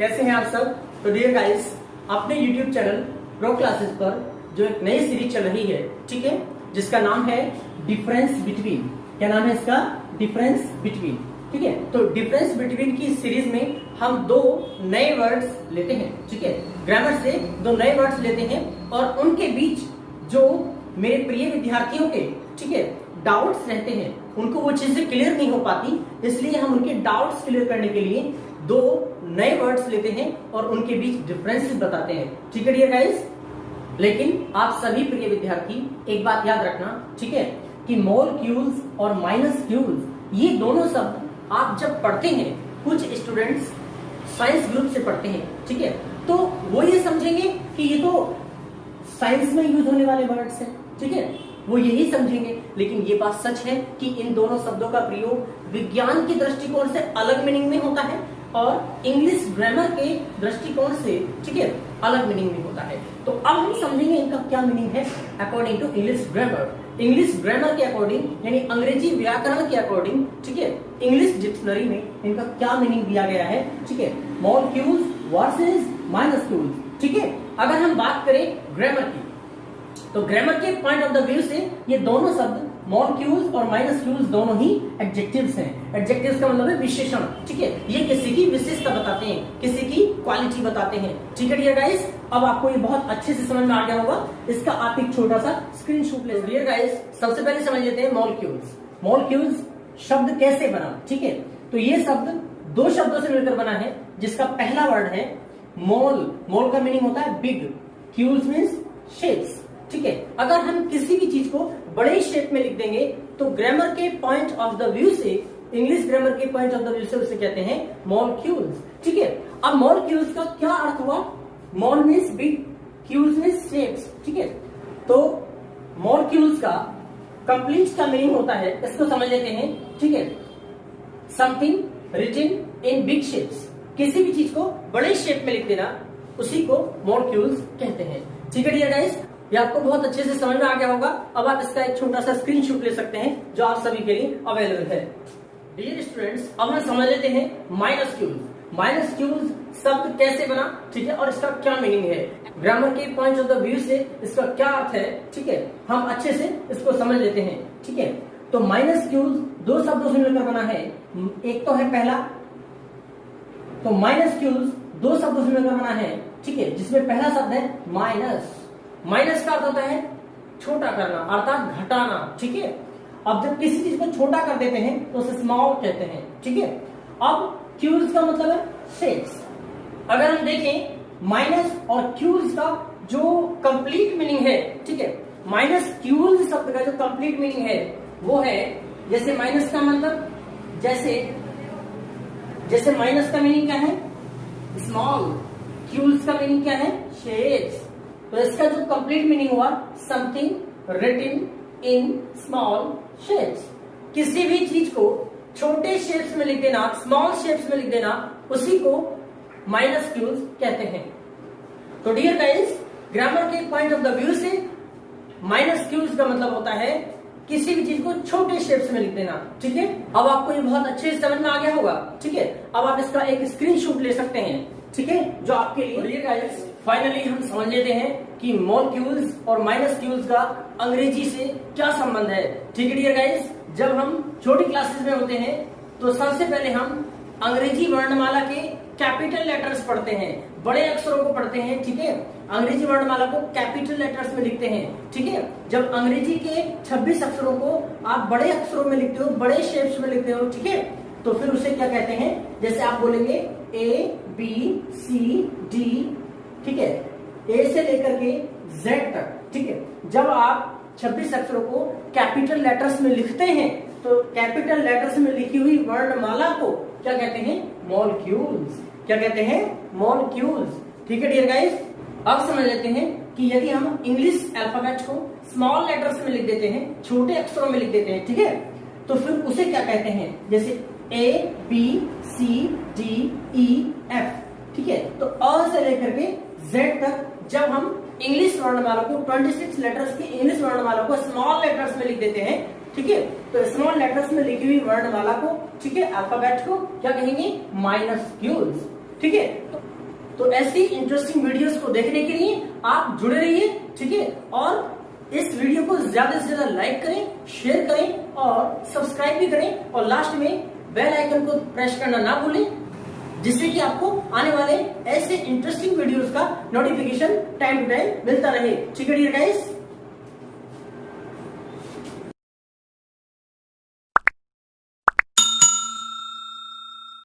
कैसे हैं आप सब। तो डियर गाइस, अपने YouTube चैनल प्रो क्लासेस पर जो एक नई सीरीज चल रही है, ठीक है, जिसका नाम है डिफरेंस बिटवीन। क्या नाम है इसका? Difference between. ठीक है, तो डिफरेंस बिटवीन की सीरीज में हम दो नए वर्ड्स लेते हैं, ठीक है, ग्रामर से दो नए वर्ड्स लेते हैं और उनके बीच जो मेरे प्रिय विद्यार्थियों के, ठीक है, डाउट्स रहते हैं, उनको वो चीजें क्लियर नहीं हो पाती, इसलिए हम उनके डाउट्स क्लियर करने के लिए दो नए वर्ड्स लेते हैं और उनके बीच डिफरेंसेस बताते हैं। ठीक है डियर गाइस, लेकिन आप सभी प्रिय विद्यार्थी एक बात याद रखना, ठीक है, कि मोलक्यूल्स और माइनस्क्यूल्स ये दोनों शब्द आप जब पढ़ते हैं, कुछ स्टूडेंट्स साइंस ग्रुप से पढ़ते हैं, ठीक है, तो वो ये समझेंगे कि ये तो साइंस में यूज होने वाले वर्ड्स हैं, ठीक है, वो यही समझेंगे। लेकिन ये बात सच है कि इन दोनों शब्दों का प्रयोग विज्ञान के दृष्टिकोण से अलग मीनिंग में होता है और इंग्लिश ग्रामर के दृष्टिकोण से, ठीक है, अलग मीनिंग में होता है। तो अब हम समझेंगे इनका क्या मीनिंग है according to English grammar. English grammar के अकॉर्डिंग, यानी अंग्रेजी व्याकरण के अकॉर्डिंग, ठीक है, इंग्लिश डिक्शनरी में इनका क्या मीनिंग दिया गया है, ठीक है, मॉलिक्यूल्स वर्सेस माइनस्क्यूल्स। ठीक है, अगर हम बात करें ग्रामर की, तो ग्रामर के पॉइंट ऑफ द व्यू से ये दोनों शब्द मॉलिक्यूल्स और माइनस्क्यूल्स दोनों ही एडजेक्टिव्स हैं। एडजेक्टिव्स का मतलब है विशेषण, ठीक है, ये किसी की विशेषता बताते हैं, किसी की क्वालिटी बताते हैं। ठीक है डियर गाइस, अब आपको ये बहुत अच्छे से समझ में आ गया होगा। इसका आप एक छोटा सा स्क्रीनशॉट ले। डियर गाइस, सबसे पहले समझ लेते हैं मॉलिक्यूल्स। मॉलिक्यूल्स शब्द कैसे बना, ठीक है, तो ये शब्द दो शब्दों से मिलकर बना है, जिसका पहला वर्ड है मोल। मोल का मीनिंग होता है बिग, क्यूल्स मीन्स शेप्स। ठीक है, अगर हम किसी भी चीज को बड़े शेप में लिख देंगे तो ग्रामर के पॉइंट ऑफ द व्यू से, इंग्लिश ग्रामर के पॉइंट ऑफ द व्यू से उसे कहते हैं मॉलिक्यूल्स। ठीक है, अब मॉलिक्यूल्स का क्या अर्थ हुआ? Mol means big, cules means shapes. ठीक है, तो मॉलिक्यूल्स का कंप्लीट का मीनिंग होता है, इसको समझ लेते हैं, ठीक है, something written in big shapes. किसी भी चीज को बड़े शेप में लिख देना, उसी को मॉलिक्यूल्स कहते हैं। ठीक है डियर गाइस, ये आपको बहुत अच्छे से समझ में आ गया होगा। अब आप इसका एक छोटा सा स्क्रीनशॉट ले सकते हैं जो आप सभी के लिए अवेलेबल है। डियर स्टूडेंट्स, अब हम समझ लेते हैं माइनस्क्यूल्स। माइनस्क्यूल्स शब्द कैसे बना, ठीक है, और इसका क्या मीनिंग है, ग्रामर के पॉइंट ऑफ द व्यू से इसका क्या अर्थ है, ठीक है, हम अच्छे से इसको समझ लेते हैं। ठीक है, तो माइनस्क्यूल्स दो शब्दों से मिलकर बना है। एक तो है पहला, तो माइनस्क्यूल्स दो शब्दों से मिलकर बना है, ठीक है, जिसमें पहला शब्द है माइनस। माइनस का अर्थ होता है छोटा करना, अर्थात घटाना। ठीक है, अब जब किसी चीज को छोटा कर देते हैं तो उसे स्मॉल कहते हैं। ठीक है, अब क्यूल्स का मतलब है शेप्स। अगर हम देखें माइनस और क्यूल्स का जो कंप्लीट मीनिंग है, ठीक है, माइनस क्यूल्स शब्द का जो कंप्लीट मीनिंग है वो है, जैसे माइनस का मतलब, जैसे माइनस का मीनिंग क्या है? स्मॉल। क्यूल्स का मीनिंग क्या है? शेप्स। तो इसका जो कंप्लीट मीनिंग हुआ, something written in small shapes. किसी भी चीज को छोटे शेप्स में लिख देना, स्मॉल शेप्स में लिख देना, उसी को माइनस्क्यूल्स कहते हैं। तो डियर गाइस, ग्रामर के पॉइंट ऑफ द व्यू से माइनस्क्यूल्स का मतलब होता है किसी भी चीज को छोटे शेप्स में लिख देना। ठीक है, अब आपको ये बहुत अच्छे से समझ में आ गया होगा। ठीक है, अब आप इसका एक स्क्रीनशॉट ले सकते हैं, ठीक है, जो आपके लिए। डियर गाइस, फाइनली हम समझ लेते हैं कि मॉलिक्यूल्स और माइनस्क्यूल्स का अंग्रेजी से क्या संबंध है। ठीक है डियर गाइस, जब हम छोटी क्लासेस में होते हैं तो सबसे पहले हम अंग्रेजी वर्णमाला के कैपिटल लेटर्स पढ़ते हैं, बड़े अक्षरों को पढ़ते हैं। ठीक है, अंग्रेजी वर्णमाला को कैपिटल लेटर्स में लिखते हैं। ठीक है, जब अंग्रेजी के 26 अक्षरों को आप बड़े अक्षरों में लिखते हो, बड़े शेप्स में लिखते हो, ठीक है, तो फिर उसे क्या कहते हैं? जैसे आप बोलेंगे A B C D, ठीक है, ए से लेकर के जेड तक। ठीक है, जब आप 26 अक्षरों को कैपिटल लेटर्स में लिखते हैं तो कैपिटल लेटर्स में लिखी हुई वर्णमाला को क्या कहते हैं? मॉलिक्यूल्स। क्या कहते हैं? मॉलिक्यूल्स। ठीक है डियर गाइस, अब समझ लेते हैं कि यदि हम इंग्लिश अल्फाबेट को स्मॉल लेटर्स में लिख देते हैं, छोटे अक्षरों में लिख देते हैं, ठीक है, तो फिर उसे क्या कहते हैं? जैसे A B C D E F, ठीक है, तो अ से लेकर के जेड तक जब हम इंग्लिश वर्णमाला को 26 लेटर्स की इंग्लिश वर्णमाला को स्मॉल लेटर्स में लिख देते हैं, ठीक है, तो स्मॉल लेटर्स में लिखी हुई वर्णमाला को, ठीक है, अल्फाबेट को क्या कहेंगे? माइनस्क्यूल्स। ठीक है, तो तो ऐसी इंटरेस्टिंग वीडियोस को देखने के लिए आप जुड़े रहिए, ठीक है। और इस वीडियो को ज्यादा से ज्यादा लाइक करें, शेयर करें और सब्सक्राइब भी करें, और लास्ट में बेल आइकन को प्रेस करना ना भूलें, जिससे कि आपको आने वाले ऐसे इंटरेस्टिंग वीडियोस का नोटिफिकेशन टाइम टू टाइम मिलता रहे, ठीक है डियर गाइस।